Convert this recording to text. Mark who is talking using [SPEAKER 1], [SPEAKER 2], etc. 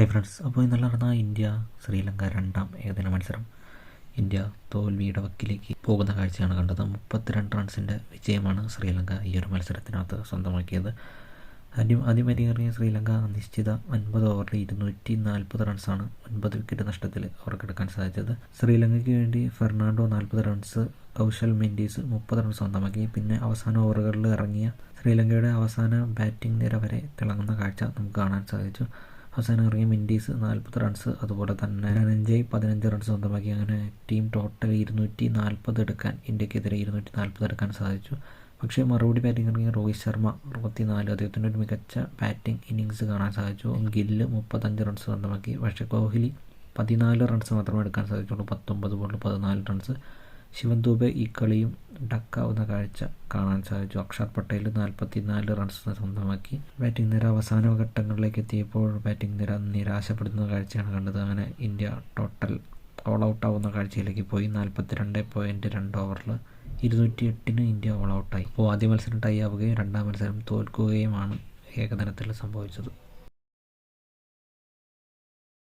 [SPEAKER 1] Hi friends, അപ്പോൾ ഇന്നലെ നടന്ന ഇന്ത്യ ശ്രീലങ്ക രണ്ടാം ഏകദിന മത്സരം ഇന്ത്യ തോൽവിയുടെ വക്കിലേക്ക് പോകുന്ന കാഴ്ചയാണ് കണ്ടത്. 32 റൺസിൻ്റെ വിജയമാണ് ശ്രീലങ്ക ഈ ഒരു മത്സരത്തിനകത്ത് സ്വന്തമാക്കിയത്. ആദ്യം അരങ്ങേറിയ ശ്രീലങ്ക നിശ്ചിത 50 ഓവറിൽ 240 റൺസാണ് 9 വിക്കറ്റ് നഷ്ടത്തിൽ അവർക്കെടുക്കാൻ സാധിച്ചത്. ശ്രീലങ്കയ്ക്ക് വേണ്ടി Fernando 40 runs, Kaushal Mendes 30 runs സ്വന്തമാക്കി. പിന്നെ അവസാന ഓവറുകളിൽ ഇറങ്ങിയ ശ്രീലങ്കയുടെ അവസാന ബാറ്റിംഗ് നിര വരെ തിളങ്ങുന്ന കാഴ്ച നമുക്ക് കാണാൻ സാധിച്ചു. അവസാനം ഇറങ്ങിയ മെൻഡീസ് 40 റൺസ്, അതുപോലെ തന്നെ ധനഞ്ജയ് 15 റൺസ് സ്വന്തമാക്കി. അങ്ങനെ ടീം ടോട്ടൽ 240 എടുക്കാൻ, ഇന്ത്യക്കെതിരെ 240 എടുക്കാൻ സാധിച്ചു. പക്ഷേ മറുപടി ബാറ്റിംഗ് ഇറങ്ങിയ രോഹിത് ശർമ്മ 64, അദ്ദേഹത്തിൻ്റെ ഒരു മികച്ച ബാറ്റിംഗ് ഇന്നിങ്സ് കാണാൻ സാധിച്ചു. ഗില്ല് 35 റൺസ് സ്വന്തമാക്കി. പക്ഷേ കോഹ്ലി 14 റൺസ് മാത്രമേ എടുക്കാൻ സാധിച്ചുള്ളൂ. 19 ബോളിൽ 14 റൺസ്. ശിവൻ ദുബെ ഈ കളിയും ഡക്കാവുന്ന കാഴ്ച കാണാൻ സാധിച്ചു. അക്ഷർ പട്ടേൽ 44 റൺസ് സ്വന്തമാക്കി. ബാറ്റിംഗ് നിര അവസാന ഘട്ടങ്ങളിലേക്ക് എത്തിയപ്പോൾ ബാറ്റിംഗ് നിര നിരാശപ്പെടുത്തുന്ന കാഴ്ചയാണ് കണ്ടത്. അങ്ങനെ ഇന്ത്യ ടോട്ടൽ ഓൾ ഔട്ട് ആവുന്ന കാഴ്ചയിലേക്ക് പോയി. 42.2 ഓവറിൽ 208 ഇന്ത്യ ഓൾ ഔട്ടായി. അപ്പോൾ ആദ്യ മത്സരം ടൈ ആവുകയും രണ്ടാം മത്സരം തോൽക്കുകയുമാണ് ഏകദിനത്തിൽ സംഭവിച്ചത്.